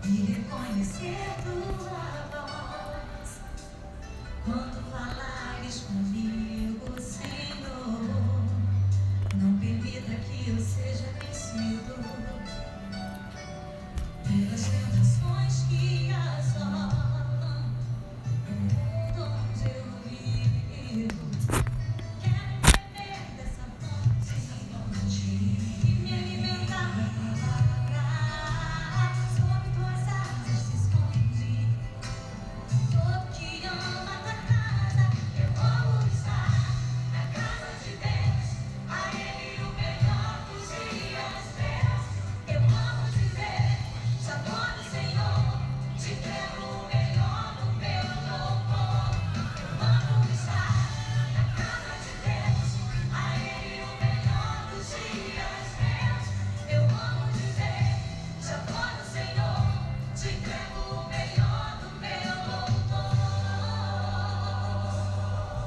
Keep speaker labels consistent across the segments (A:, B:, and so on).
A: e reconhecer tua voz. Quando falares comigo, Senhor, não permita que eu seja vencido pelas tentações que assolam o mundo onde eu vivo. Quero beber dessa fonte e me alimentar da palavra. Sob tuas asas se esconde todo que ama tua casa. Eu amo estar na casa de Deus, a Ele o melhor dos dias meus. Eu amo dizer, já tô no Senhor, te entrego o melhor do meu louvor. Eu amo estar na casa de Deus, a Ele o melhor dos dias meus. Eu amo dizer, já tô no Senhor, te entrego o melhor do meu louvor.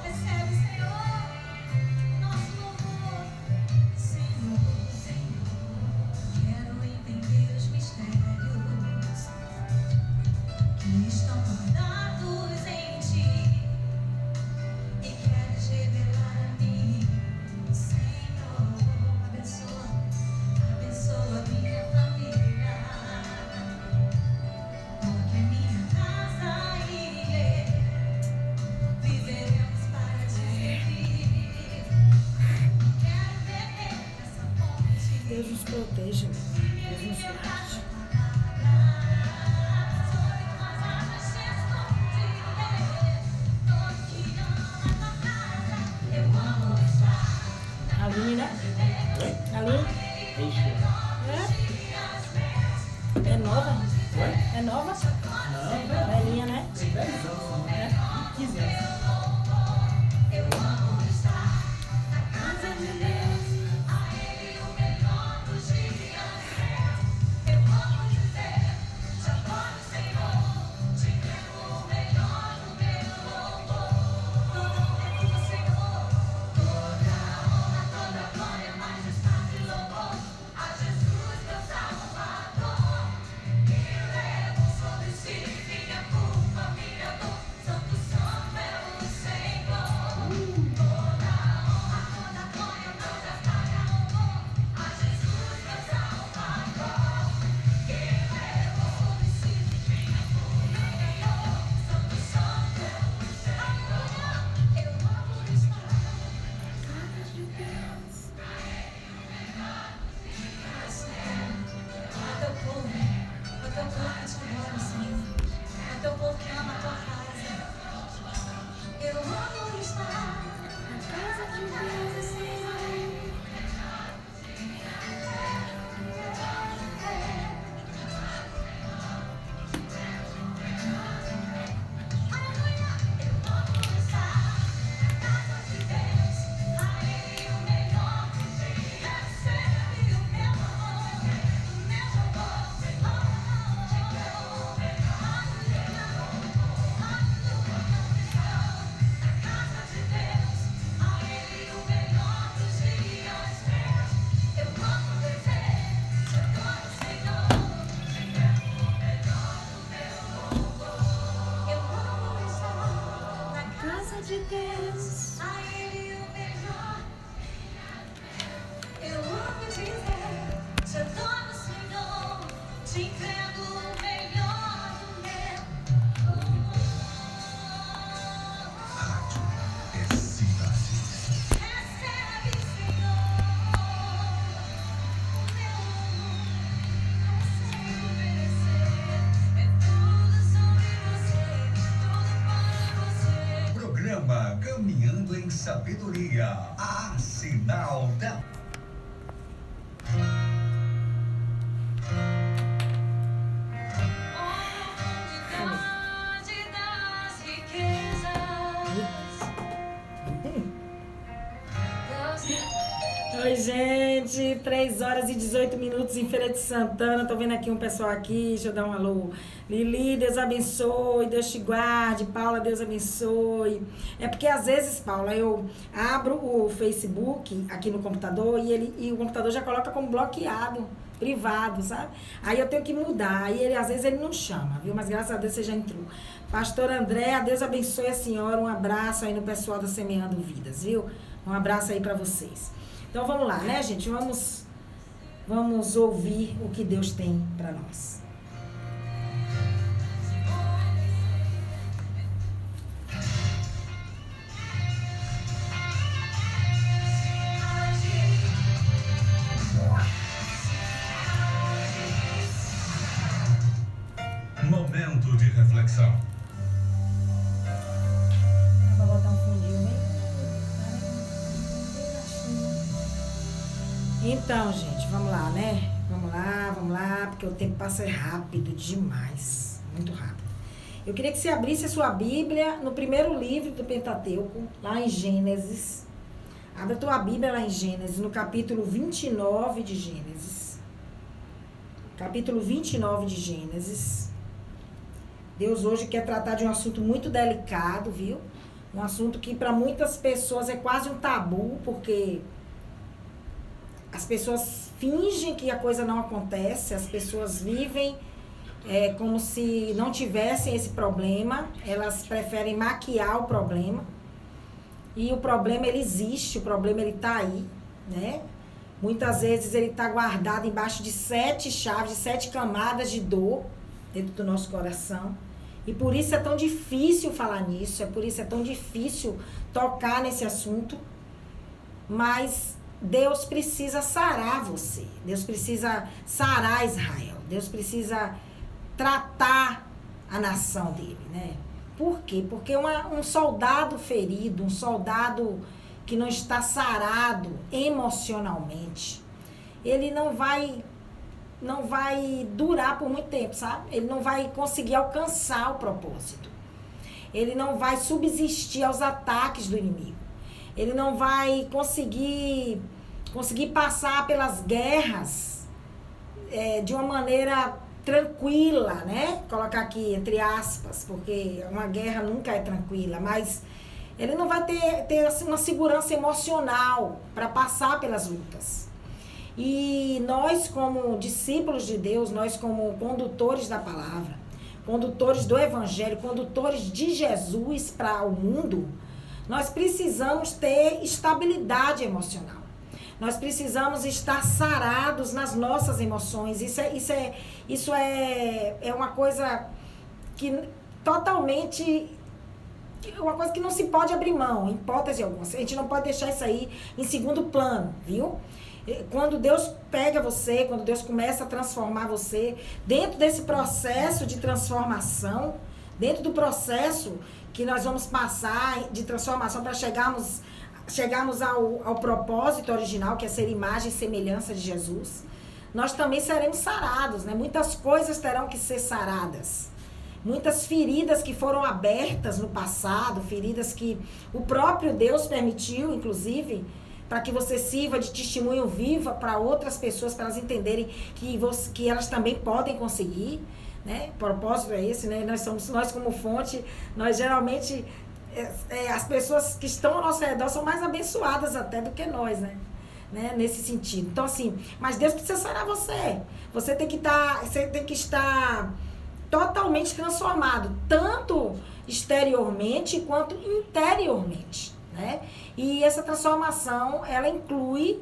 A: Recebe, Senhor, nosso louvor. Senhor, quero entender os mistérios que estão guardados em ti e queres revelar a mim. Senhor, abençoa minha família, porque minha casa e eu viveremos para te servir. Quero beber dessa fonte.
B: Deus nos proteja, Deus nos guarde. Aline, né? Aline? É? É nova? É nova?
C: Não,
B: Velhinha, né?
C: tem 10 anos, né? 15 anos.
A: Eu amo estar na casa de Deus, a Ele o melhor dos dias meus. Eu amo dizer, já tô no Senhor, te entrego o melhor do meu louvor. Toda honra é tua, Senhor, toda honra, toda glória, majestade e louvor a Jesus, meu Salvador. Que levo sobre si minha culpa, minha dor. Santo, santo é o Senhor. Toda honra, toda glória, majestade e louvor a Jesus, meu Salvador. Que levo sobre si minha culpa, minha dor. Santo, santo é o Senhor. Eu amo estar na casa de Deus. É teu povo que te adora, Senhor. É teu povo que ama a tua casa. Eu amo estar na casa de Deus, Senhor. Aleluia! Eu amo estar na casa de Deus, a Ele o melhor dos dias. Recebe o meu amor, o meu amor. Te entrego o melhor do meu louvor. Na casa de Deus, a Ele o melhor dos dias meus. Eu amo dizer, já tô no Senhor, te entrego o melhor do meu louvor. Eu amo estar na casa de Deus, a Ele o melhor. Eu amo dizer, já tô no Senhor, te entrego o melhor do meu louvor.
D: É cidade.
A: Recebe, Senhor, o meu louvor. Não sei oferecer, é tudo sobre você, tudo para você.
D: Programa Caminhando em Sabedoria. A Sinal da
A: Onde das riquezas.
B: Oi, gente, 3 horas e 18 minutos em Feira de Santana. Tô vendo aqui um pessoal aqui, deixa eu dar um alô. Lili, Deus abençoe, Deus te guarde. Paula, Deus abençoe. É porque às vezes, Paula, eu abro o Facebook aqui no computador e o computador já coloca como bloqueado. privado, sabe? Aí eu tenho que mudar. Aí ele, às vezes ele não chama, viu? Mas graças a Deus você já entrou. Pastor André, Deus abençoe a senhora. Um abraço aí no pessoal da Semeando Vidas, viu? Um abraço aí pra vocês. Então vamos lá, né, gente? Vamos ouvir o que Deus tem pra nós.
D: Momento de reflexão.
B: Dá pra botar um fundinho bem? Então, gente, vamos lá, né? Vamos lá, porque o tempo passa rápido demais. Muito rápido. Eu queria que você abrisse a sua Bíblia no primeiro livro do Pentateuco, lá em Gênesis. Abra a tua Bíblia lá em Gênesis, no capítulo 29 de Gênesis. Capítulo 29 de Gênesis. Deus hoje quer tratar de um assunto muito delicado, viu? Um assunto que para muitas pessoas é quase um tabu, porque as pessoas fingem que a coisa não acontece, as pessoas vivem como se não tivessem esse problema, elas preferem maquiar o problema. E o problema, ele existe, o problema, ele tá aí, né? Muitas vezes ele tá guardado embaixo de 7 chaves, de 7 camadas de dor dentro do nosso coração. E por isso é tão difícil falar nisso, por isso é tão difícil tocar nesse assunto. Mas Deus precisa sarar você, Deus precisa sarar Israel, Deus precisa tratar a nação dele, né? Por quê? Porque um soldado ferido, um soldado que não está sarado emocionalmente, ele não vai durar por muito tempo, sabe? Ele não vai conseguir alcançar o propósito. Ele não vai subsistir aos ataques do inimigo. Ele não vai conseguir passar pelas guerras de uma maneira tranquila, né? Colocar aqui entre aspas, porque uma guerra nunca é tranquila, mas ele não vai ter assim, uma segurança emocional para passar pelas lutas. E nós, como discípulos de Deus, nós como condutores da palavra, condutores do evangelho, condutores de Jesus para o mundo, nós precisamos ter estabilidade emocional. Nós precisamos estar sarados nas nossas emoções. Isso é uma coisa que totalmente... uma coisa que não se pode abrir mão, em hipótese alguma. A gente não pode deixar isso aí em segundo plano, viu? Quando Deus pega você, quando Deus começa a transformar você, dentro desse processo de transformação, dentro do processo que nós vamos passar de transformação para chegarmos ao propósito original, que é ser imagem e semelhança de Jesus, nós também seremos sarados, né? Muitas coisas terão que ser saradas. Muitas feridas que foram abertas no passado, feridas que o próprio Deus permitiu, inclusive, para que você sirva de testemunho viva para outras pessoas, para elas entenderem que elas também podem conseguir, né? O propósito é esse, né? Nós como fonte, nós geralmente, as pessoas que estão ao nosso redor são mais abençoadas até do que nós, né? Nesse sentido. Então, assim, mas Deus precisa sarar você. Você tem que estar totalmente transformado, tanto exteriormente quanto interiormente, né? E essa transformação, ela inclui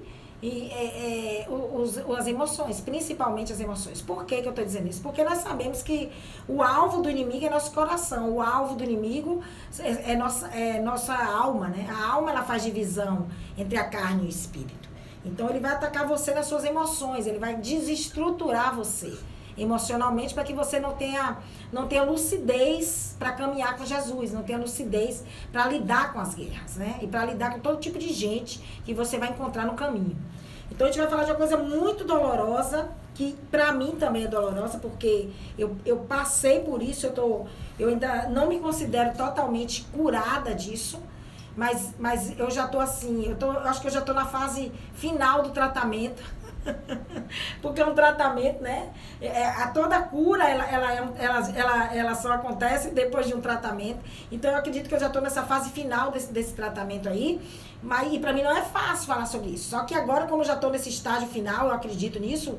B: as emoções, principalmente as emoções. Por que eu estou dizendo isso? Porque nós sabemos que o alvo do inimigo é nosso coração, o alvo do inimigo é nossa alma, né? A alma, ela faz divisão entre a carne e o espírito. Então, ele vai atacar você nas suas emoções, ele vai desestruturar você emocionalmente para que você não tenha lucidez para caminhar com Jesus, não tenha lucidez para lidar com as guerras, né? E para lidar com todo tipo de gente que você vai encontrar no caminho. Então a gente vai falar de uma coisa muito dolorosa, que para mim também é dolorosa, porque eu passei por isso, eu ainda não me considero totalmente curada disso, mas eu já tô assim, eu acho que eu já tô na fase final do tratamento. Porque é um tratamento, né? Toda cura, ela só acontece depois de um tratamento. Então, eu acredito que eu já estou nessa fase final desse tratamento aí. E para mim não é fácil falar sobre isso. Só que agora, como eu já estou nesse estágio final, eu acredito nisso,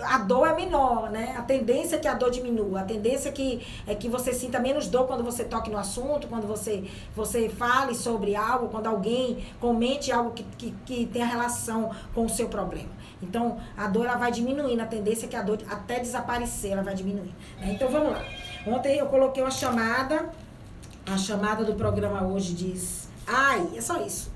B: a dor é menor, né? A tendência é que a dor diminua. A tendência é que você sinta menos dor quando você toque no assunto, quando você fale sobre algo, quando alguém comente algo que tenha relação com o seu problema. Então, a dor ela vai diminuindo. A tendência é que a dor, até desaparecer, ela vai diminuir. Né? Então, vamos lá. Ontem eu coloquei uma chamada. A chamada do programa hoje diz... Ai, é só isso.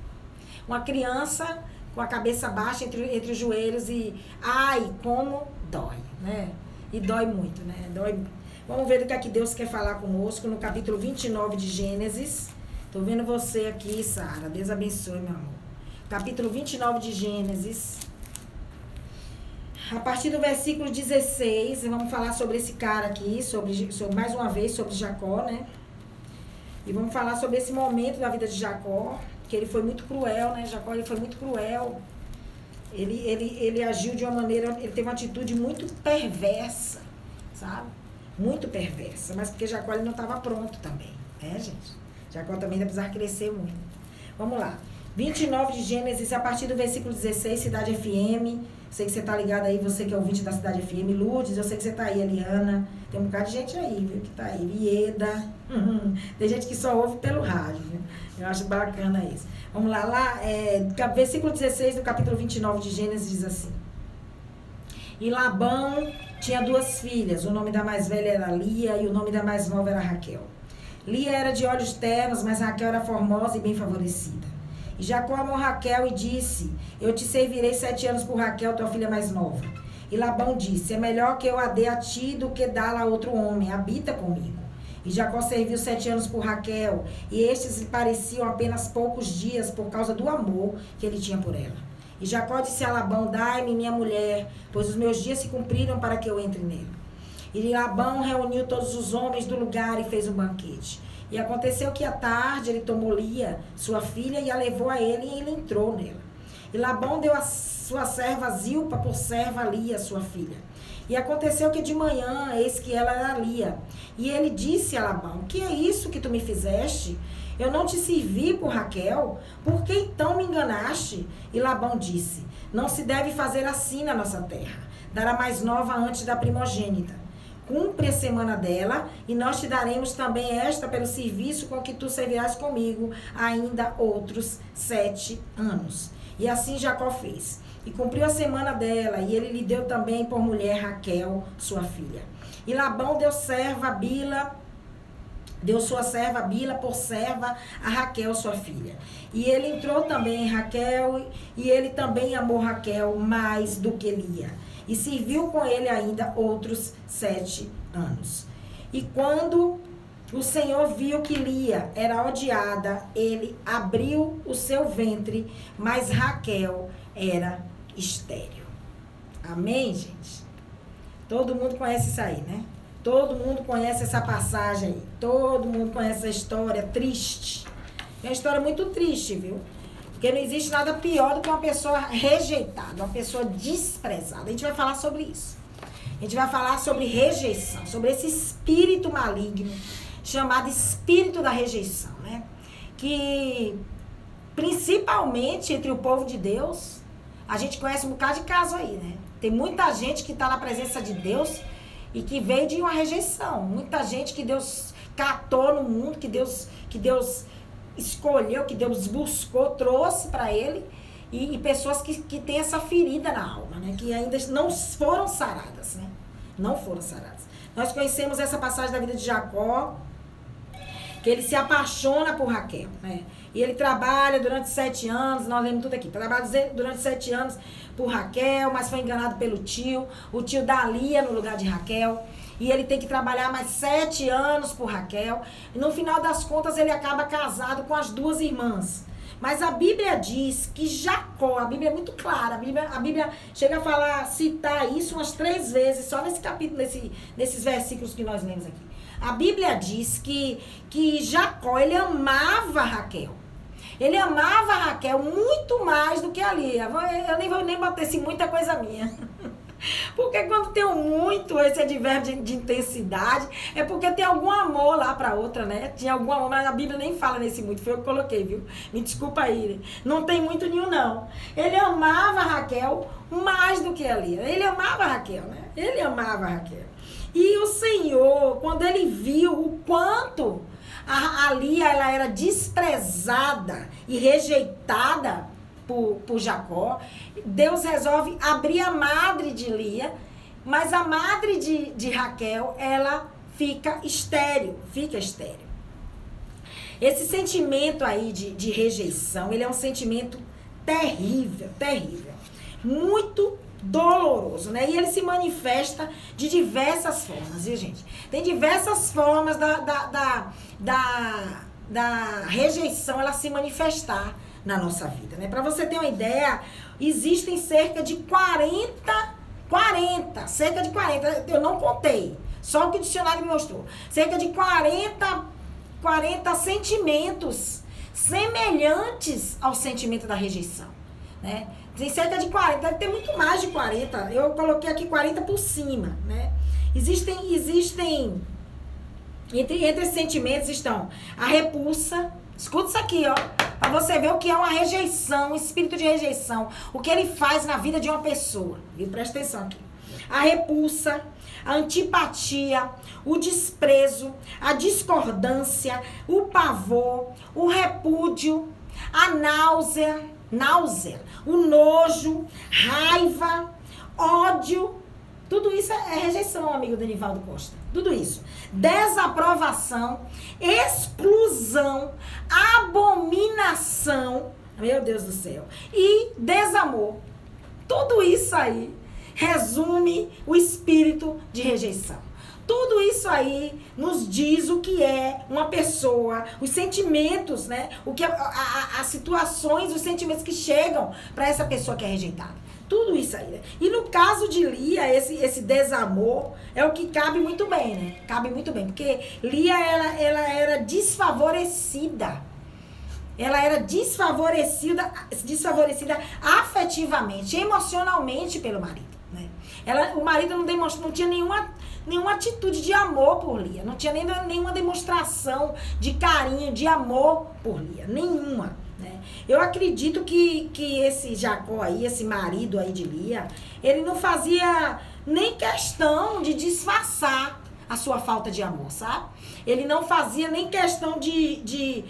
B: Uma criança com a cabeça baixa entre os joelhos e... Ai, como dói, né? E dói muito, né? Dói muito. Vamos ver o que é que Deus quer falar conosco no capítulo 29 de Gênesis. Tô vendo você aqui, Sara. Deus abençoe, meu amor. Capítulo 29 de Gênesis. A partir do versículo 16, vamos falar sobre esse cara aqui, sobre mais uma vez, sobre Jacó, né? E vamos falar sobre esse momento da vida de Jacó, que ele foi muito cruel, né? Jacó, ele foi muito cruel. Ele agiu de uma maneira, ele teve uma atitude muito perversa, sabe? Muito perversa, mas porque Jacó ele não estava pronto também, né, gente? Jacó também ainda precisava crescer muito. Vamos lá. 29 de Gênesis, a partir do versículo 16, Cidade FM. Sei que você tá ligado aí, você que é ouvinte da Cidade FM. Lourdes, eu sei que você tá aí, Eliana. Tem um bocado de gente aí, viu, que tá aí. Vieda. Tem gente que só ouve pelo rádio, viu? Eu acho bacana isso. Vamos lá, versículo 16 do capítulo 29 de Gênesis diz assim. E Labão tinha 2 filhas. O nome da mais velha era Lia e o nome da mais nova era Raquel. Lia era de olhos ternos, mas Raquel era formosa e bem favorecida. E Jacó amou Raquel e disse, eu te servirei 7 anos por Raquel, tua filha mais nova. E Labão disse, é melhor que eu a dê a ti do que dá-la a outro homem, habita comigo. E Jacó serviu 7 anos por Raquel, e estes lhe pareciam apenas poucos dias por causa do amor que ele tinha por ela. E Jacó disse a Labão, dai-me minha mulher, pois os meus dias se cumpriram para que eu entre nele. E Labão reuniu todos os homens do lugar e fez um banquete. E aconteceu que à tarde ele tomou Lia, sua filha, e a levou a ele e ele entrou nela. E Labão deu a sua serva Zilpa por serva a Lia, sua filha. E aconteceu que de manhã, eis que ela era Lia. E ele disse a Labão, que é isso que tu me fizeste? Eu não te servi por Raquel? Por que então me enganaste? E Labão disse, não se deve fazer assim na nossa terra, dar a mais nova antes da primogênita. Cumpre a semana dela, e nós te daremos também esta pelo serviço com que tu servirás comigo ainda outros 7 anos. E assim Jacó fez. E cumpriu a semana dela, e ele lhe deu também por mulher Raquel, sua filha. E Labão deu sua serva Bila por serva a Raquel, sua filha. E ele entrou também em Raquel, e ele também amou Raquel mais do que Lia. E serviu com ele ainda outros 7 anos. E quando o Senhor viu que Lia era odiada, ele abriu o seu ventre, mas Raquel era estéril. Amém, gente? Todo mundo conhece isso aí, né? Todo mundo conhece essa passagem aí. Todo mundo conhece essa história triste. É uma história muito triste, viu? Porque não existe nada pior do que uma pessoa rejeitada, uma pessoa desprezada. A gente vai falar sobre isso. A gente vai falar sobre rejeição, sobre esse espírito maligno, chamado espírito da rejeição, né? Que, principalmente entre o povo de Deus, a gente conhece um bocado de caso aí, né? Tem muita gente que está na presença de Deus e que veio de uma rejeição. Muita gente que Deus catou no mundo, que Deus escolheu, que Deus buscou, trouxe para ele, e pessoas que têm essa ferida na alma, né? Que ainda não foram saradas, né? Não foram saradas. Nós conhecemos essa passagem da vida de Jacó, que ele se apaixona por Raquel, né? E ele trabalha durante 7 anos, nós lemos tudo aqui, trabalha durante 7 anos por Raquel, mas foi enganado pelo tio, o tio dá Lia no lugar de Raquel. E ele tem que trabalhar mais 7 anos por Raquel. E no final das contas ele acaba casado com as 2 irmãs. Mas a Bíblia diz que Jacó, a Bíblia é muito clara, a Bíblia chega a citar isso umas 3 vezes, só nesse capítulo, nesses versículos que nós lemos aqui. A Bíblia diz que Jacó, ele amava Raquel. Ele amava a Raquel muito mais do que a Lia. Eu nem vou nem botar assim, muita coisa minha. Porque quando tem muito esse advérbio de intensidade, é porque tem algum amor lá pra outra, né? Tinha algum amor, mas a Bíblia nem fala nesse muito, foi eu que coloquei, viu? Me desculpa aí, não tem muito nenhum, não. Ele amava a Raquel mais do que a Lia. Ele amava a Raquel, né? Ele amava a Raquel. E o Senhor, quando ele viu o quanto a Lia ela era desprezada e rejeitada por Jacó, Deus resolve abrir a madre de Lia, mas a madre de Raquel, ela fica estéril. Esse sentimento aí de rejeição, ele é um sentimento terrível, muito doloroso, né? E ele se manifesta de diversas formas, viu, gente? Tem diversas formas da rejeição ela se manifestar na nossa vida, né? Para você ter uma ideia, existem cerca de 40, eu não contei, só o que o dicionário me mostrou, cerca de 40 sentimentos semelhantes ao sentimento da rejeição, né? Tem cerca de 40, deve ter muito mais de 40, eu coloquei aqui 40 por cima, né? Existem entre esses sentimentos estão a repulsa. Escuta isso aqui, ó, pra você ver o que é uma rejeição, um espírito de rejeição, o que ele faz na vida de uma pessoa, viu? Presta atenção aqui. A repulsa, a antipatia, o desprezo, a discordância, o pavor, o repúdio, a náusea, o nojo, raiva, ódio. Tudo isso é rejeição, amigo Denivaldo Costa. Tudo isso. Desaprovação, exclusão, abominação, meu Deus do céu, e desamor. Tudo isso aí resume o espírito de rejeição. Tudo isso aí nos diz o que é uma pessoa, os sentimentos, né? O que as situações, os sentimentos que chegam para essa pessoa que é rejeitada. Tudo isso aí, né? E no caso de Lia, esse desamor é o que cabe muito bem, né? Cabe muito bem, porque Lia, ela era desfavorecida. Ela era desfavorecida afetivamente, emocionalmente pelo marido, né? O marido não tinha nenhuma atitude de amor por Lia. Não tinha nenhuma demonstração de carinho, de amor por Lia. Nenhuma. Né? Eu acredito que esse Jacó aí, esse marido aí de Lia, ele não fazia nem questão de disfarçar a sua falta de amor, sabe? Ele não fazia nem questão de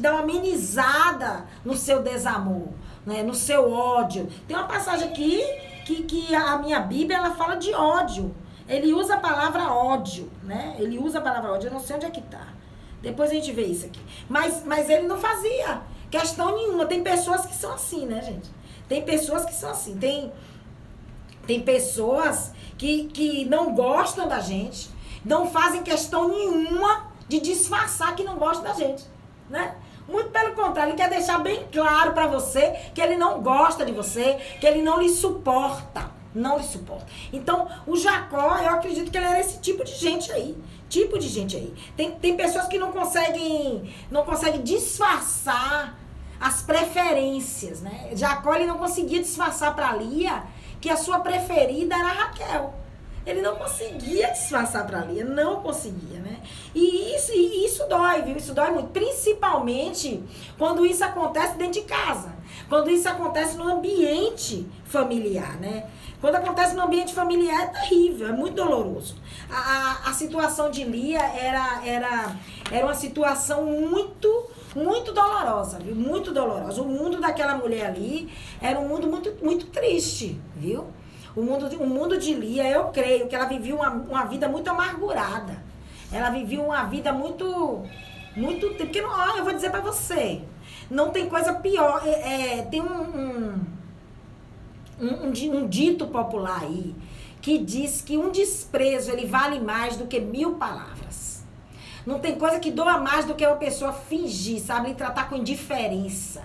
B: dar uma amenizada no seu desamor, né? No seu ódio. Tem uma passagem aqui que a minha Bíblia, ela fala de ódio. Ele usa a palavra ódio, né? Ele usa a palavra ódio, eu não sei onde é que tá. Depois a gente vê isso aqui. Mas ele não fazia questão nenhuma. Tem pessoas que são assim, né, gente? Tem pessoas que são assim. Tem pessoas que não gostam da gente, não fazem questão nenhuma de disfarçar que não gostam da gente, né? Muito pelo contrário, ele quer deixar bem claro pra você que ele não gosta de você, que ele não lhe suporta. Não lhe suporta. Então, o Jacó, eu acredito que ele era esse tipo de gente aí. Tem pessoas que não conseguem disfarçar as preferências, né? Jacó, ele não conseguia disfarçar para Lia que a sua preferida era Raquel. Ele não conseguia disfarçar para Lia, não conseguia, né? E isso dói, viu? Isso dói muito, principalmente quando isso acontece dentro de casa, quando isso acontece no ambiente familiar, né? Quando acontece no ambiente familiar é terrível, é muito doloroso. A situação de Lia era uma situação muito dolorosa, viu? Muito dolorosa. O mundo daquela mulher ali era um mundo muito triste, viu? O mundo de Lia, eu creio que ela vivia uma vida muito amargurada. Ela vivia uma vida muito porque não, eu vou dizer pra você, não tem coisa pior. Tem um dito popular aí que diz que um desprezo ele vale mais do que 1000 palavras. Não tem coisa que doa mais do que uma pessoa fingir, sabe? E tratar com indiferença.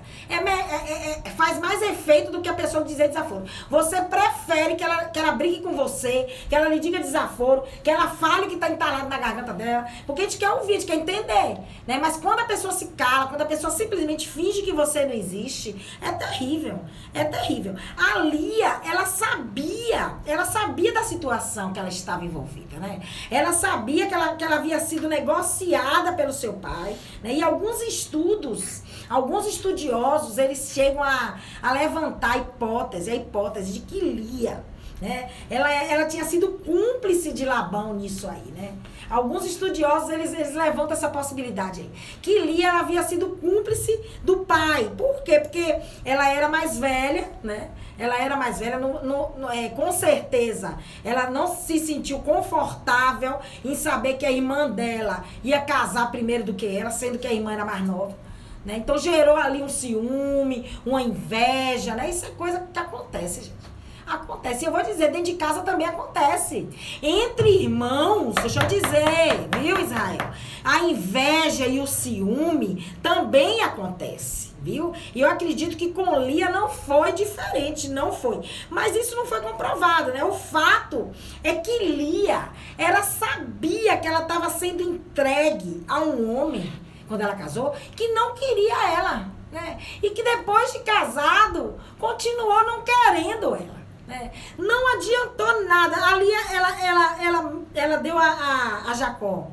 B: Faz mais efeito do que a pessoa dizer desaforo. Você prefere que ela brigue com você, que ela lhe diga desaforo, que ela fale que tá entalado na garganta dela, porque a gente quer ouvir, a gente quer entender, né? Mas quando a pessoa se cala, quando a pessoa simplesmente finge que você não existe, é terrível, é terrível. A Lia, ela sabia da situação que ela estava envolvida, né? Ela sabia que ela havia sido negociada pelo seu pai, né? E alguns estudiosos, eles chegam a levantar a hipótese de que Lia, né? Ela tinha sido cúmplice de Labão nisso aí, né? Alguns estudiosos, eles levantam essa possibilidade aí. Que Lia havia sido cúmplice do pai. Por quê? Porque ela era mais velha, né? Ela era mais velha, com certeza. Ela não se sentiu confortável em saber que a irmã dela ia casar primeiro do que ela, sendo que a irmã era mais nova. Né? Então gerou ali um ciúme, uma inveja, né? Isso é coisa que acontece, gente. Acontece. E eu vou dizer, dentro de casa também acontece. Entre irmãos, deixa eu dizer, viu, Israel? A inveja e o ciúme também acontece, viu? E eu acredito que com Lia não foi diferente, não foi. Mas isso não foi comprovado, né? O fato é que Lia, ela sabia que ela estava sendo entregue a um homem, quando ela casou, que não queria ela, né? E que depois de casado, continuou não querendo ela. Não adiantou nada. Ali ela deu a Jacó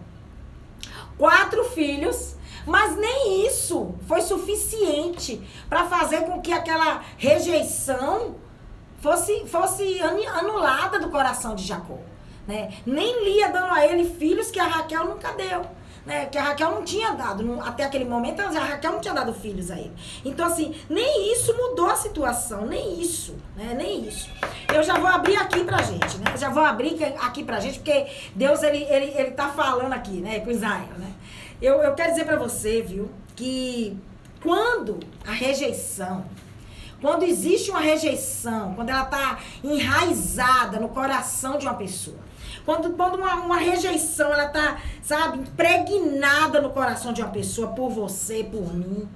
B: 4 filhos, mas nem isso foi suficiente para fazer com que aquela rejeição fosse anulada do coração de Jacó, né? Nem Lia dando a ele filhos que a Raquel nunca deu. Né, que a Raquel não tinha dado, até aquele momento a Raquel não tinha dado filhos a ele. Então assim, nem isso mudou a situação, nem isso, né, nem isso. Eu já vou abrir aqui pra gente, né, já vou abrir aqui pra gente, porque Deus, ele tá falando aqui, né, com Israel, né. Eu quero dizer pra você, viu, que quando existe uma rejeição, quando ela tá enraizada no coração de uma pessoa, quando uma rejeição, ela tá, sabe, impregnada no coração de uma pessoa, por você, por mim,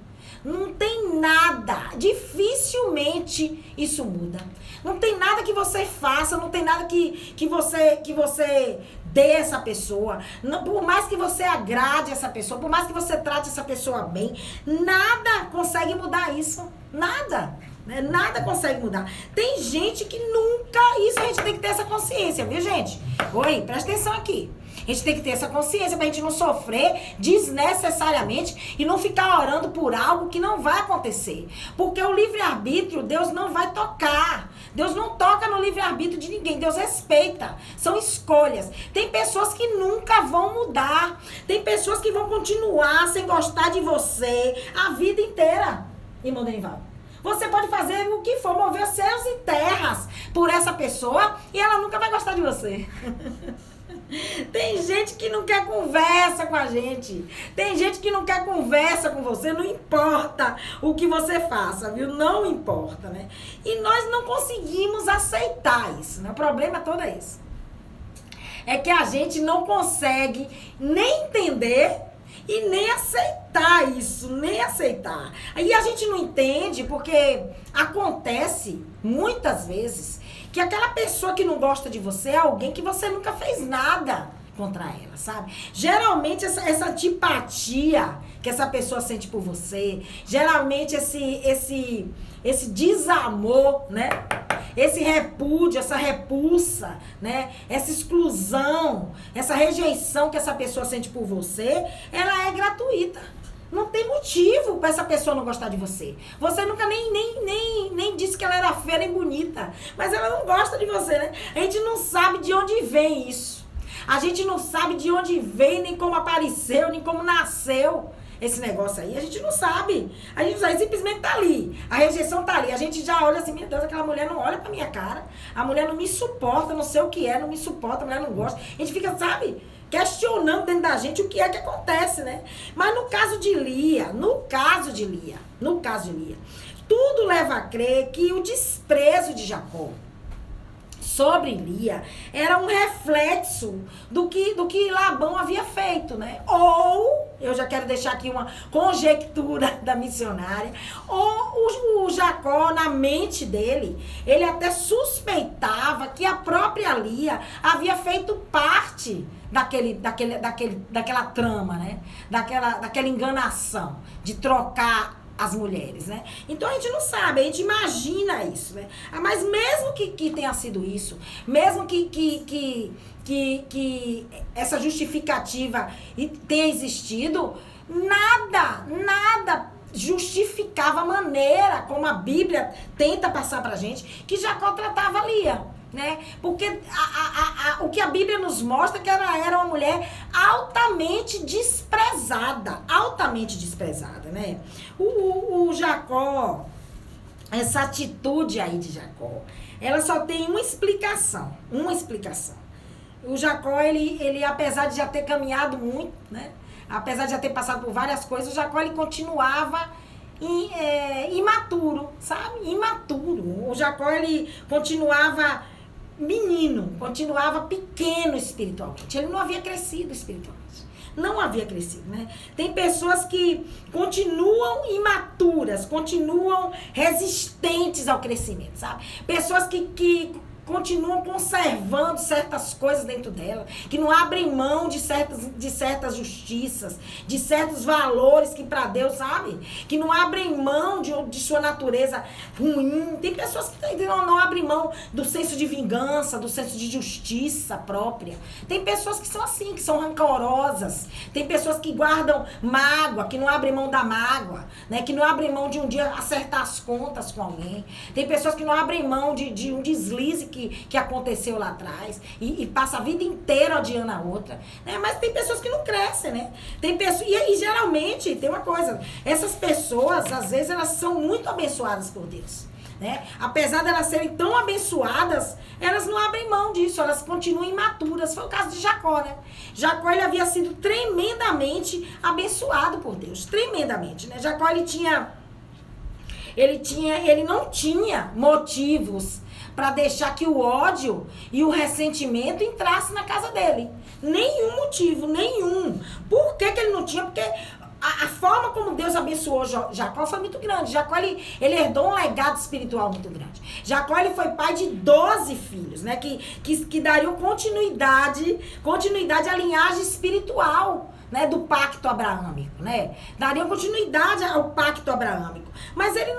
B: não tem nada, dificilmente isso muda. Não tem nada que você faça, não tem nada que você dê a essa pessoa. Não, por mais que você agrade essa pessoa, por mais que você trate essa pessoa bem, nada consegue mudar isso. Nada. Né? Nada consegue mudar. Tem gente que nunca... Isso a gente tem que ter essa consciência, viu, gente? Oi, presta atenção aqui. A gente tem que ter essa consciência pra gente não sofrer desnecessariamente e não ficar orando por algo que não vai acontecer. Porque o livre-arbítrio, Deus não vai tocar. Deus não toca no livre-arbítrio de ninguém. Deus respeita. São escolhas. Tem pessoas que nunca vão mudar. Tem pessoas que vão continuar sem gostar de você a vida inteira. Irmão Denivaldo. Você pode fazer o que for, mover céus e terras por essa pessoa e ela nunca vai gostar de você. Tem gente que não quer conversa com a gente. Tem gente que não quer conversa com você. Não importa o que você faça, viu? Não importa, né? E nós não conseguimos aceitar isso, né? O problema todo é esse. É que a gente não consegue nem entender e nem aceitar isso, nem aceitar. Aí a gente não entende porque acontece muitas vezes que aquela pessoa que não gosta de você é alguém que você nunca fez nada contra ela, sabe? Geralmente essa antipatia que essa pessoa sente por você, geralmente esse desamor, né? Esse repúdio, essa repulsa, né? Essa exclusão, essa rejeição que essa pessoa sente por você, ela é gratuita. Não tem motivo para essa pessoa não gostar de você. Você nunca nem disse que ela era feia nem bonita, mas ela não gosta de você, né? A gente não sabe de onde vem isso. A gente não sabe de onde vem, nem como apareceu, nem como nasceu esse negócio aí. A gente não sabe. A gente não sabe, simplesmente tá ali. A rejeição tá ali. A gente já olha assim, meu Deus, aquela mulher não olha pra minha cara. A mulher não me suporta, não sei o que é, não me suporta, a mulher não gosta. A gente fica, sabe, questionando dentro da gente o que é que acontece, né? Mas no caso de Lia, tudo leva a crer que o desprezo de Jacó sobre Lia era um reflexo do que Labão havia feito, né? Ou, eu já quero deixar aqui uma conjectura da missionária, ou o Jacó, na mente dele, ele até suspeitava que a própria Lia havia feito parte daquela trama, né? Daquela enganação de trocar as mulheres, né? Então a gente não sabe, a gente imagina isso, né? Mas mesmo que tenha sido isso, mesmo que essa justificativa tenha existido, nada justificava a maneira como a Bíblia tenta passar pra gente que Jacó tratava Lia. Né? Porque o que a Bíblia nos mostra é que ela era uma mulher altamente desprezada, né? O Jacó, essa atitude aí de Jacó, ela só tem uma explicação. O Jacó, ele apesar de já ter caminhado muito, né? Apesar de já ter passado por várias coisas, o Jacó, ele continuava imaturo, sabe? Imaturo. O Jacó, ele continuava menino, continuava pequeno espiritualmente. Ele não havia crescido espiritualmente. Não havia crescido, né? Tem pessoas que continuam imaturas, continuam resistentes ao crescimento, sabe? Pessoas que continuam conservando certas coisas dentro dela, que não abrem mão de certas justiças, de certos valores que para Deus, sabe? Que não abrem mão de sua natureza ruim. Tem pessoas que não abrem mão do senso de vingança, do senso de justiça própria. Tem pessoas que são assim, que são rancorosas. Tem pessoas que guardam mágoa, que não abrem mão da mágoa, né? Que não abrem mão de um dia acertar as contas com alguém. Tem pessoas que não abrem mão de um deslize que aconteceu lá atrás e passa a vida inteira odiando a outra, né? Mas tem pessoas que não crescem, né? Tem pessoas, e geralmente tem uma coisa, essas pessoas, às vezes, elas são muito abençoadas por Deus, né? Apesar de elas serem tão abençoadas, elas não abrem mão disso, elas continuam imaturas. Foi o caso de Jacó, né? Jacó, ele havia sido tremendamente abençoado por Deus, tremendamente, né? Jacó, ele não tinha motivos para deixar que o ódio e o ressentimento entrassem na casa dele. Nenhum motivo, nenhum. Por que ele não tinha? Porque a forma como Deus abençoou Jacó foi muito grande. Jacó, ele herdou um legado espiritual muito grande. Jacó, ele foi pai de 12 filhos, né? Que dariam continuidade à linhagem espiritual, né? Do pacto abraâmico, né? Dariam continuidade ao pacto abraâmico. Mas ele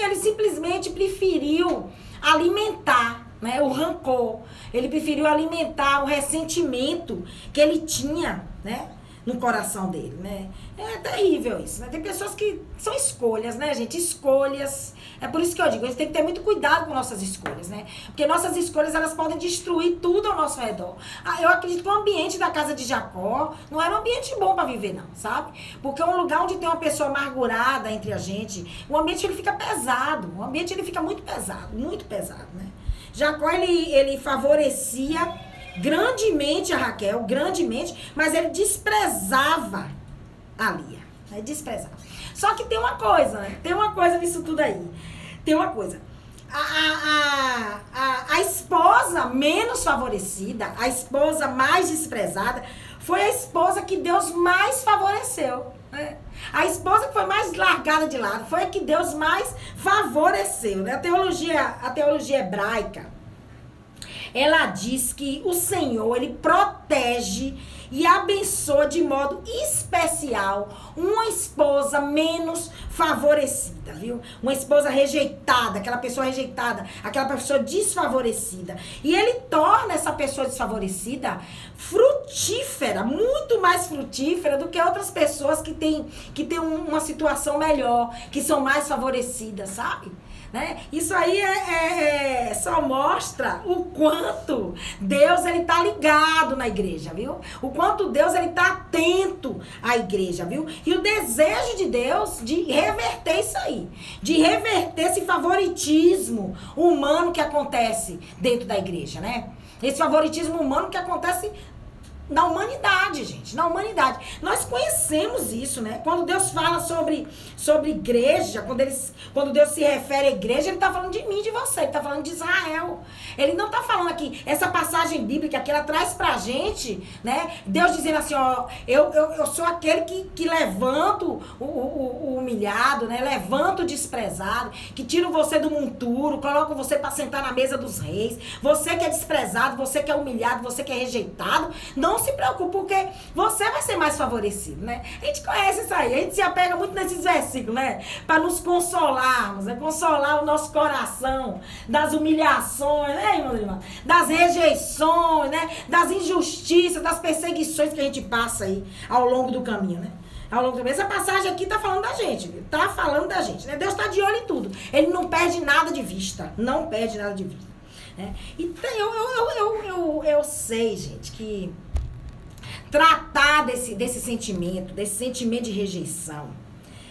B: ele simplesmente preferiu alimentar, né, o rancor. Ele preferiu alimentar o ressentimento que ele tinha, né, no coração dele, né? É terrível isso, né? Tem pessoas que são escolhas, né, gente? Escolhas. É por isso que eu digo, a gente tem que ter muito cuidado com nossas escolhas, né? Porque nossas escolhas, elas podem destruir tudo ao nosso redor. Eu acredito que o ambiente da casa de Jacó não era um ambiente bom para viver, não, sabe? Porque é um lugar onde tem uma pessoa amargurada entre a gente, o ambiente, ele fica pesado. O ambiente, ele fica muito pesado, né? Jacó, ele favorecia grandemente a Raquel, grandemente, mas ele desprezava a Lia, né? Desprezava. Só que tem uma coisa, né? Tem uma coisa nisso tudo aí. Tem uma coisa. A esposa menos favorecida, a esposa mais desprezada, foi a esposa que Deus mais favoreceu, né? A esposa que foi mais largada de lado, foi a que Deus mais favoreceu, né? A teologia hebraica, ela diz que o Senhor, ele protege e abençoa de modo especial uma esposa menos favorecida, viu? Uma esposa rejeitada, aquela pessoa rejeitada, aquela pessoa desfavorecida. E ele torna essa pessoa desfavorecida frutífera, muito mais frutífera do que outras pessoas que têm uma situação melhor, que são mais favorecidas, sabe? Né? Isso aí só mostra o quanto Deus, ele tá ligado na igreja, viu? O quanto Deus, ele tá atento à igreja, viu? E o desejo de Deus de reverter isso aí, de reverter esse favoritismo humano que acontece dentro da igreja, né? Esse favoritismo humano que acontece na humanidade, gente, na humanidade. Nós conhecemos isso, né? Quando Deus fala sobre igreja, quando Deus se refere à igreja, ele está falando de mim, de você, ele está falando de Israel. Ele não está falando aqui, essa passagem bíblica que ela traz pra gente, né? Deus dizendo assim, ó, eu sou aquele que levanto o humilhado, né? Levanto o desprezado, que tiro você do monturo, coloco você para sentar na mesa dos reis. Você que é desprezado, você que é humilhado, você que é rejeitado, não se preocupe, porque você vai ser mais favorecido, né? A gente conhece isso aí, a gente se apega muito nesses versículos, né? Para nos consolarmos, né? Consolar o nosso coração das humilhações, né, irmão? Das rejeições, né? Das injustiças, das perseguições que a gente passa aí ao longo do caminho, né? Ao longo do caminho. Essa passagem aqui tá falando da gente, viu? Tá falando da gente, né? Deus tá de olho em tudo. Ele não perde nada de vista, não perde nada de vista. Então, eu sei, gente, que tratar desse sentimento de rejeição,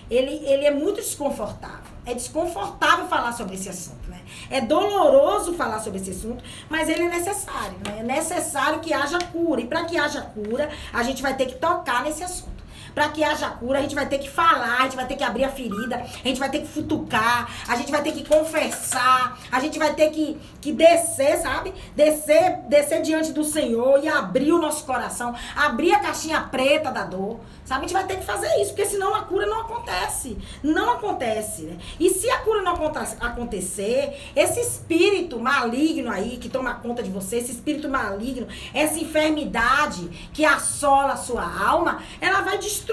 B: ele é muito desconfortável. É desconfortável falar sobre esse assunto, né? É doloroso falar sobre esse assunto, mas ele é necessário, né? É necessário que haja cura. E para que haja cura, a gente vai ter que tocar nesse assunto. Para que haja cura, a gente vai ter que falar, a gente vai ter que abrir a ferida, a gente vai ter que futucar, a gente vai ter que confessar, a gente vai ter que descer, sabe? Descer diante do Senhor e abrir o nosso coração, abrir a caixinha preta da dor, sabe? A gente vai ter que fazer isso, porque senão a cura não acontece. Não acontece, né? E se a cura não acontecer, esse espírito maligno aí que toma conta de você, esse espírito maligno, essa enfermidade que assola a sua alma, ela vai destruir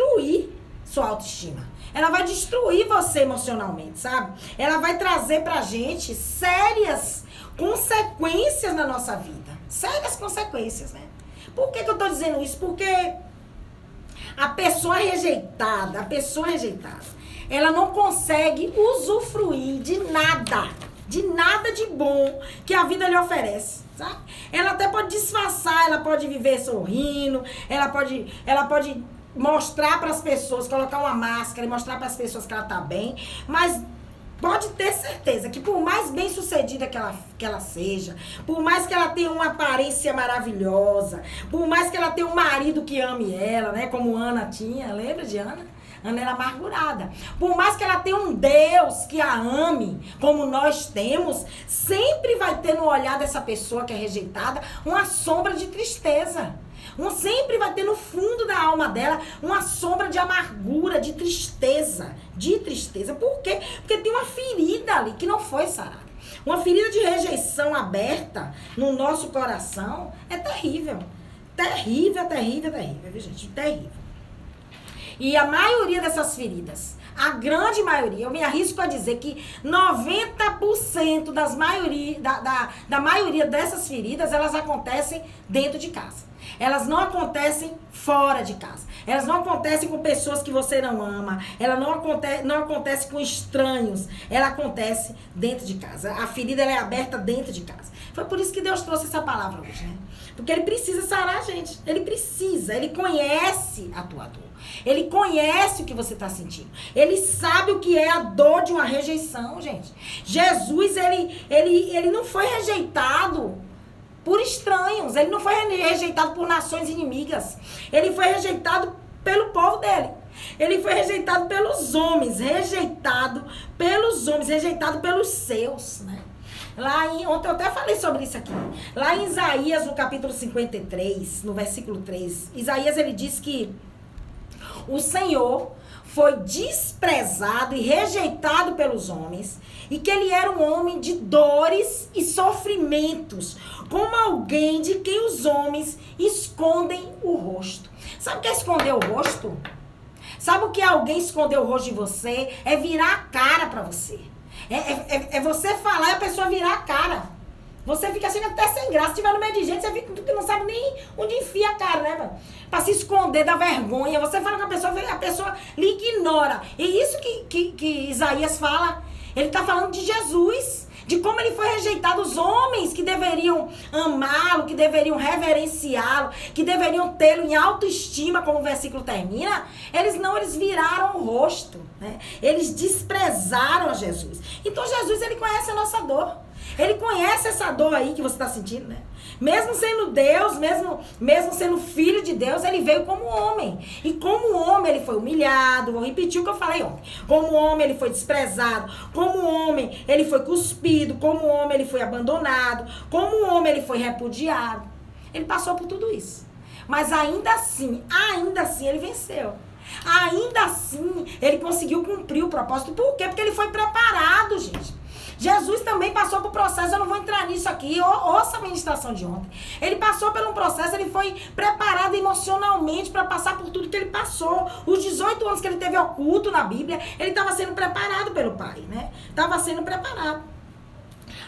B: sua autoestima. Ela vai destruir você emocionalmente, sabe? Ela vai trazer pra gente sérias consequências na nossa vida. Sérias consequências, né? Por que eu tô dizendo isso? Porque a pessoa rejeitada, ela não consegue usufruir de nada de bom que a vida lhe oferece, sabe? Ela até pode disfarçar, ela pode viver sorrindo, ela pode mostrar para as pessoas, colocar uma máscara e mostrar para as pessoas que ela tá bem, mas pode ter certeza que por mais bem sucedida que ela seja, por mais que ela tenha uma aparência maravilhosa, por mais que ela tenha um marido que ame ela, né, como Ana tinha, lembra de Ana? Ana era amargurada. Por mais que ela tenha um Deus que a ame, como nós temos, sempre vai ter no olhar dessa pessoa que é rejeitada uma sombra de tristeza. Sempre vai ter no fundo da alma dela uma sombra de amargura, de tristeza. Por quê? Porque tem uma ferida ali que não foi sarada. Uma ferida de rejeição aberta no nosso coração é terrível. Terrível, viu, gente? Terrível. E a maioria dessas feridas, a grande maioria, eu me arrisco a dizer que 90% da maioria dessas feridas, elas acontecem dentro de casa. Elas não acontecem fora de casa. Elas não acontecem com pessoas que você não ama. Ela não acontece com estranhos. Ela acontece dentro de casa. A ferida ela é aberta dentro de casa. Foi por isso que Deus trouxe essa palavra hoje, né? Porque Ele precisa sarar a gente. Ele conhece a tua dor. Ele conhece o que você está sentindo. Ele sabe o que é a dor de uma rejeição, gente. Jesus, ele não foi rejeitado por estranhos. Ele não foi rejeitado por nações inimigas. Ele foi rejeitado pelo povo dele. Ele foi rejeitado pelos homens. Rejeitado pelos seus, né? Ontem eu até falei sobre isso aqui. Lá em Isaías, no capítulo 53, no versículo 3, Isaías ele diz que o Senhor foi desprezado e rejeitado pelos homens, e que ele era um homem de dores e sofrimentos, como alguém de quem os homens escondem o rosto. Sabe o que é esconder o rosto? Sabe o que é alguém esconder o rosto de você? É virar a cara pra você. É você falar e a pessoa virar a cara. Você fica assim até sem graça. Se tiver no meio de gente, você fica, que não sabe nem onde enfia a cara, né, mano? Pra se esconder da vergonha. Você fala com a pessoa lhe ignora. E isso que Isaías fala. Ele tá falando de Jesus. De como ele foi rejeitado. Os homens que deveriam amá-lo, que deveriam reverenciá-lo, que deveriam tê-lo em autoestima, como o versículo termina, eles viraram o rosto, né? Eles desprezaram a Jesus. Então Jesus, ele conhece a nossa dor. Ele conhece essa dor aí que você está sentindo, né? Mesmo sendo Deus, mesmo sendo filho de Deus, ele veio como homem. E como homem ele foi humilhado, vou repetir o que eu falei ontem. Como homem ele foi desprezado, como homem ele foi cuspido, como homem ele foi abandonado, como homem ele foi repudiado. Ele passou por tudo isso. Mas ainda assim ele venceu. Ainda assim, ele conseguiu cumprir o propósito. Por quê? Porque ele foi preparado, gente. Jesus também passou por processo, eu não vou entrar nisso aqui, ouça a ministração de ontem. Ele passou por um processo, ele foi preparado emocionalmente para passar por tudo que ele passou. Os 18 anos que ele teve oculto na Bíblia, ele estava sendo preparado pelo Pai, né? Estava sendo preparado.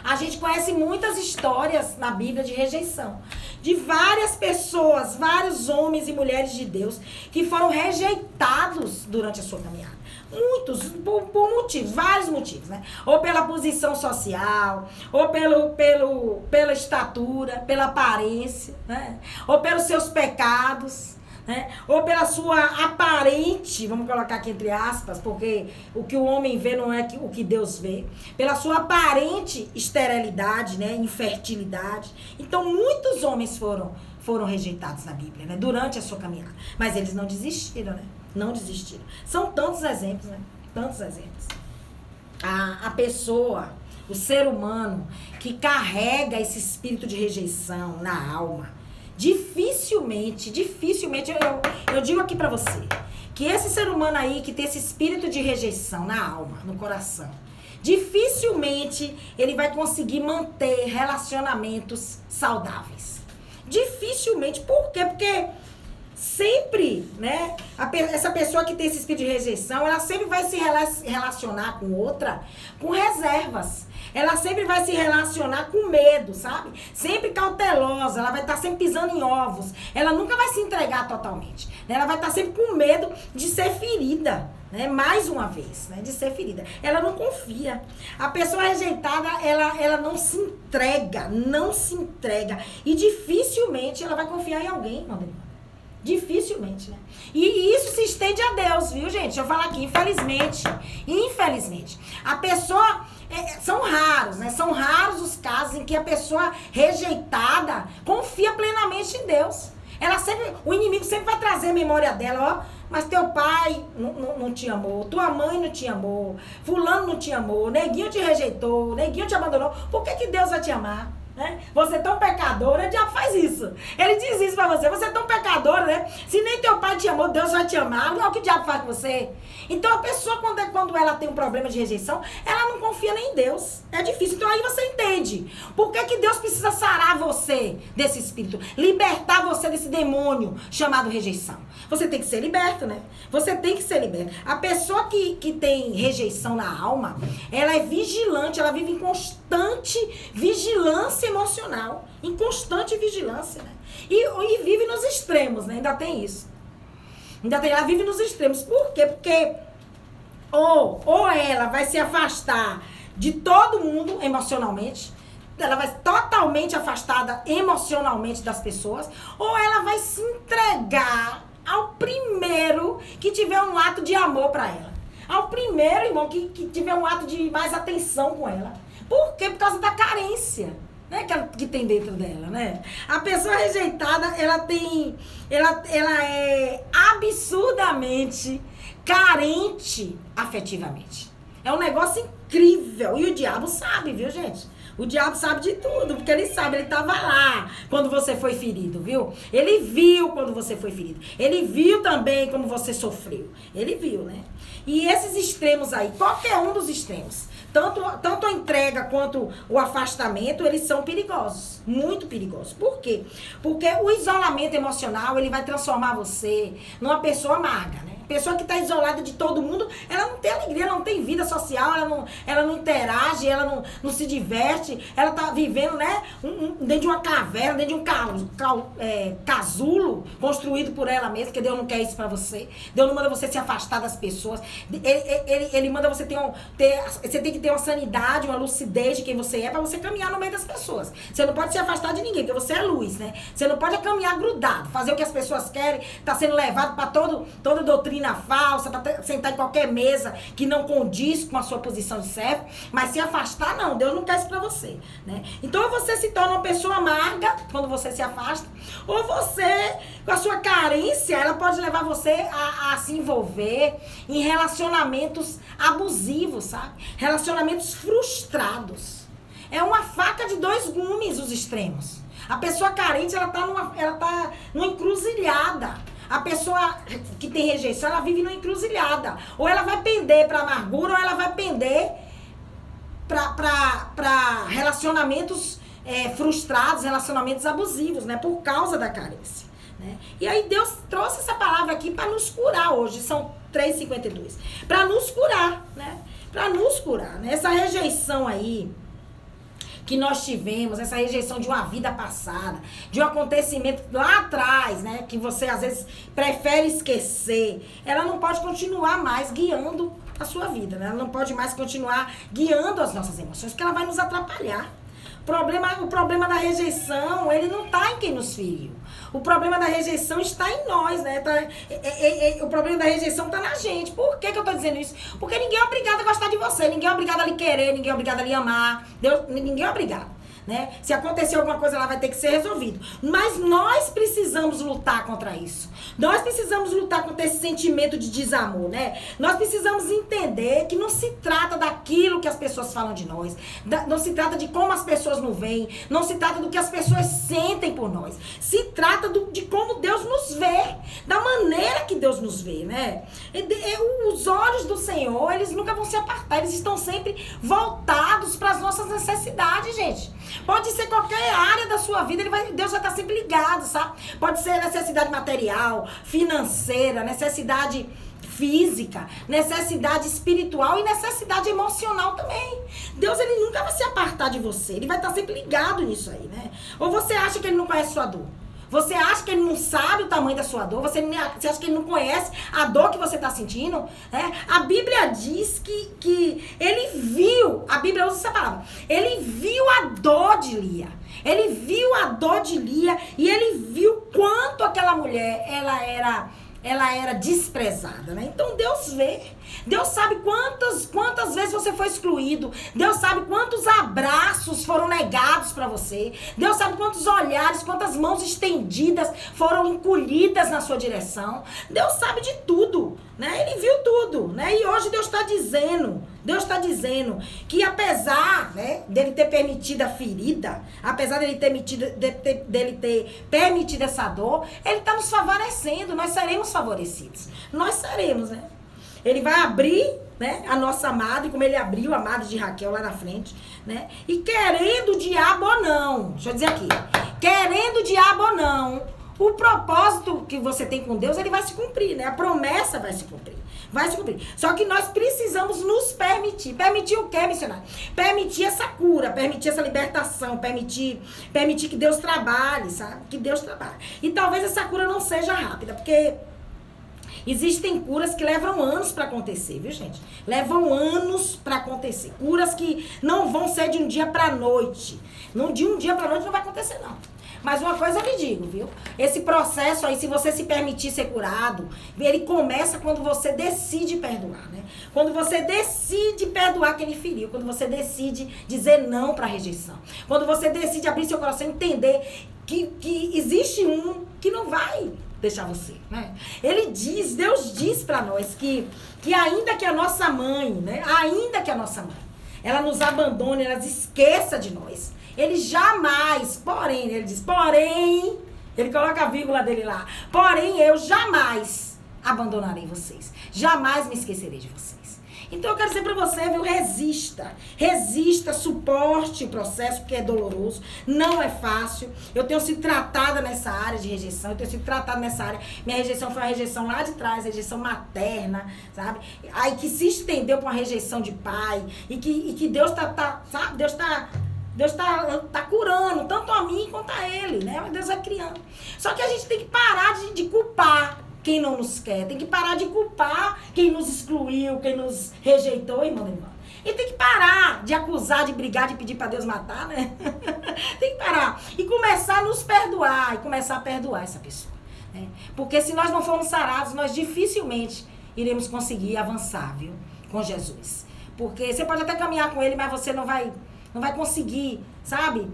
B: A gente conhece muitas histórias na Bíblia de rejeição. De várias pessoas, vários homens e mulheres de Deus que foram rejeitados durante a sua caminhada. Muitos, por motivos, vários motivos, né? Ou pela posição social, ou pela estatura, pela aparência, né? Ou pelos seus pecados, né? Ou pela sua aparente, vamos colocar aqui entre aspas, porque o que o homem vê não é o que Deus vê, pela sua aparente esterilidade, né? Infertilidade. Então, muitos homens foram rejeitados na Bíblia, né? Durante a sua caminhada. Mas eles não desistiram, né? Não desistiram. São tantos exemplos, né? Tantos exemplos. A pessoa, o ser humano que carrega esse espírito de rejeição na alma, dificilmente, eu digo aqui pra você, que esse ser humano aí que tem esse espírito de rejeição na alma, no coração, dificilmente ele vai conseguir manter relacionamentos saudáveis. Dificilmente. Por quê? Porque sempre, né, essa pessoa que tem esse espírito de rejeição, ela sempre vai se relacionar com outra com reservas. Ela sempre vai se relacionar com medo, sabe? Sempre cautelosa, ela vai estar sempre pisando em ovos. Ela nunca vai se entregar totalmente, né? Ela vai estar sempre com medo de ser ferida, né? Mais uma vez, né? De ser ferida. Ela não confia. A pessoa rejeitada, ela não se entrega. E dificilmente ela vai confiar em alguém, meu Deus. Dificilmente, né? E isso se estende a Deus, viu, gente? Deixa eu falar aqui, infelizmente. A pessoa, são raros, né? São raros os casos em que a pessoa rejeitada confia plenamente em Deus. O inimigo sempre vai trazer a memória dela, ó. Mas teu pai não te amou, tua mãe não te amou, fulano não te amou, neguinho te rejeitou, neguinho te abandonou. Por que Deus vai te amar? Né? Você é tão pecadora, o diabo faz isso. Ele diz isso pra você. Você é tão pecadora, né? Se nem teu pai te amou, Deus vai te amar. Não é o que o diabo faz com você. Então a pessoa, quando ela tem um problema de rejeição, ela não confia nem em Deus. É difícil. Então aí você entende. Por que Deus precisa sarar você desse espírito? Libertar você desse demônio chamado rejeição. Você tem que ser liberto, né? Você tem que ser liberto. A pessoa que tem rejeição na alma, ela é vigilante, ela vive em constante vigilância emocional, em constante vigilância, né? E vive nos extremos, né? Ainda tem isso. Ela vive nos extremos. Por quê? Porque ou ela vai se afastar de todo mundo emocionalmente, ela vai totalmente afastada emocionalmente das pessoas, ou ela vai se entregar ao primeiro que tiver um ato de amor pra ela. Ao primeiro, irmão, que tiver um ato de mais atenção com ela. Por quê? Por causa da carência, né, que tem dentro dela, né? A pessoa rejeitada, ela é absurdamente carente afetivamente. É um negócio incrível. E o diabo sabe, viu, gente? O diabo sabe de tudo, porque ele sabe, ele estava lá quando você foi ferido, viu? Ele viu quando você foi ferido. Ele viu também como você sofreu. Ele viu, né? E esses extremos aí, qualquer um dos extremos, tanto a entrega quanto o afastamento, eles são perigosos, muito perigosos. Por quê? Porque o isolamento emocional, ele vai transformar você numa pessoa amarga, né? Pessoa que está isolada de todo mundo, ela não tem alegria, ela não tem vida social, ela não interage, ela não se diverte, ela está vivendo, né, dentro de uma caverna, dentro de um casulo construído por ela mesma, porque Deus não quer isso para você. Deus não manda você se afastar das pessoas. Ele manda você você tem que ter uma sanidade, uma lucidez de quem você é para você caminhar no meio das pessoas. Você não pode se afastar de ninguém, porque você é luz, né? Você não pode caminhar grudado, fazer o que as pessoas querem, tá sendo levado para toda doutrina doutrina falsa, para sentar em qualquer mesa que não condiz com a sua posição de servo, mas se afastar, não, Deus não quer isso para você, né? Então, ou você se torna uma pessoa amarga, quando você se afasta, ou você, com a sua carência, ela pode levar você a se envolver em relacionamentos abusivos, sabe? Relacionamentos frustrados. É uma faca de dois gumes, os extremos. A pessoa carente, ela tá numa encruzilhada. A pessoa que tem rejeição, ela vive numa encruzilhada. Ou ela vai pender para amargura, ou ela vai pender para relacionamentos frustrados, relacionamentos abusivos, né? Por causa da carência, né? E aí Deus trouxe essa palavra aqui para nos curar hoje. São 3:52. Para nos curar, né? Para nos curar, né? Essa rejeição aí que nós tivemos, essa rejeição de uma vida passada, de um acontecimento lá atrás, né, que você às vezes prefere esquecer, ela não pode continuar mais guiando a sua vida, né? Ela não pode mais continuar guiando as nossas emoções, porque ela vai nos atrapalhar. O problema da rejeição, ele não está em quem nos feriu. O problema da rejeição está em nós, né? O problema da rejeição está na gente. Por que eu estou dizendo isso? Porque ninguém é obrigado a gostar de você, ninguém é obrigado a lhe querer, ninguém é obrigado a lhe amar. Ninguém é obrigado, né? Se acontecer alguma coisa, ela vai ter que ser resolvido. Mas nós precisamos lutar contra isso. Nós precisamos lutar contra esse sentimento de desamor, né? Nós precisamos entender que não se trata daquilo que as pessoas falam de nós, não se trata de como as pessoas nos veem, não se trata do que as pessoas sentem por nós. Se trata de como Deus nos vê, da maneira que Deus nos vê, né? Os olhos do Senhor, eles nunca vão se apartar, eles estão sempre voltados para as nossas necessidades, gente. Pode ser qualquer área da sua vida, Deus vai estar sempre ligado, sabe? Pode ser necessidade material, financeira, necessidade física, necessidade espiritual e necessidade emocional também. Deus, ele nunca vai se apartar de você, ele vai estar sempre ligado nisso aí, né? Ou você acha que ele não conhece sua dor? Você acha que ele não sabe o tamanho da sua dor? Você acha que ele não conhece a dor que você está sentindo? A Bíblia diz que ele viu, a Bíblia usa essa palavra, ele viu a dor de Lia. Ele viu a dor de Lia e ele viu quanto aquela mulher, ela era desprezada, né? Então Deus vê, Deus sabe quantas vezes você foi excluído, Deus sabe quantos abraços foram negados para você, Deus sabe quantos olhares, quantas mãos estendidas foram encolhidas na sua direção, Deus sabe de tudo, né? Ele viu tudo, né? E hoje Deus está dizendo que apesar, né, dele ter permitido a ferida, apesar dele ter permitido essa dor, ele está nos favorecendo, nós seremos favorecidos. Nós seremos, né? Ele vai abrir, né, a nossa amada, como ele abriu a amada de Raquel lá na frente, né? E querendo o diabo ou não, deixa eu dizer aqui, querendo o diabo ou não, o propósito que você tem com Deus, ele vai se cumprir, né? A promessa vai se cumprir. Vai se cumprir. Só que nós precisamos nos permitir. Permitir o quê, missionário? Permitir essa cura, permitir essa libertação, permitir que Deus trabalhe, sabe? Que Deus trabalhe. E talvez essa cura não seja rápida, porque existem curas que levam anos para acontecer, viu, gente? Levam anos para acontecer. Curas que não vão ser de um dia para noite. De um dia para noite não vai acontecer, não. Mas uma coisa eu lhe digo, viu? Esse processo aí, se você se permitir ser curado, ele começa quando você decide perdoar, né? Quando você decide perdoar quem lhe feriu. Quando você decide dizer não para a rejeição. Quando você decide abrir seu coração e entender que existe um que não vai deixar você, né? Deus diz para nós que ainda que a nossa mãe, né? Ainda que a nossa mãe, ela nos abandone, ela se esqueça de nós. Ele jamais, porém, ele diz, porém, ele coloca a vírgula dele lá, porém eu jamais abandonarei vocês, jamais me esquecerei de vocês. Então eu quero dizer pra você, viu, resista, suporte o processo, porque é doloroso, não é fácil. Eu tenho sido tratada nessa área de rejeição, eu tenho sido tratada nessa área, minha rejeição foi uma rejeição lá de trás, rejeição materna, sabe? Aí que se estendeu pra uma rejeição de pai, e que Deus sabe, Deus tá curando, tanto a mim quanto a ele, né? Mas Deus vai criando. Só que a gente tem que parar de culpar quem não nos quer. Tem que parar de culpar quem nos excluiu, quem nos rejeitou, irmão. E tem que parar de acusar, de brigar, de pedir para Deus matar, né? Tem que parar. E começar a nos perdoar, e começar a perdoar essa pessoa. né? Porque se nós não formos sarados, nós dificilmente iremos conseguir avançar, viu? Com Jesus. Porque você pode até caminhar com ele, mas você não vai conseguir, sabe?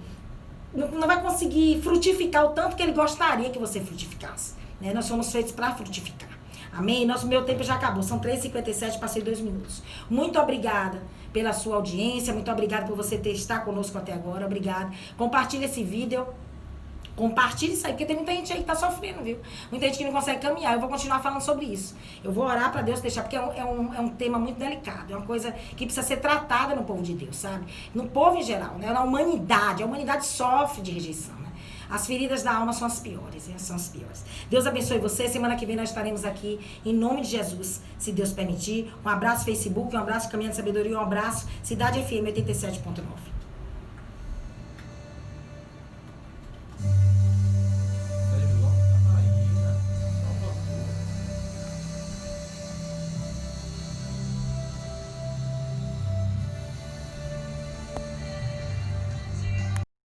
B: Não vai conseguir frutificar o tanto que ele gostaria que você frutificasse, né? Nós somos feitos para frutificar. Amém? Meu tempo já acabou. São 3h57, passei 2 minutos. Muito obrigada pela sua audiência. Muito obrigada por você estar conosco até agora. Obrigada. Compartilhe esse vídeo. Compartilhe isso aí, porque tem muita gente aí que tá sofrendo, viu? Muita gente que não consegue caminhar. Eu vou continuar falando sobre isso. Eu vou orar para Deus deixar, porque é um tema muito delicado. É uma coisa que precisa ser tratada no povo de Deus, sabe? No povo em geral, né? Na humanidade. A humanidade sofre de rejeição, né? As feridas da alma são as piores, né? São as piores. Deus abençoe você. Semana que vem nós estaremos aqui, em nome de Jesus, se Deus permitir. Um abraço, Facebook, um abraço, Caminhando de Sabedoria, um abraço, Cidade FM 87.9.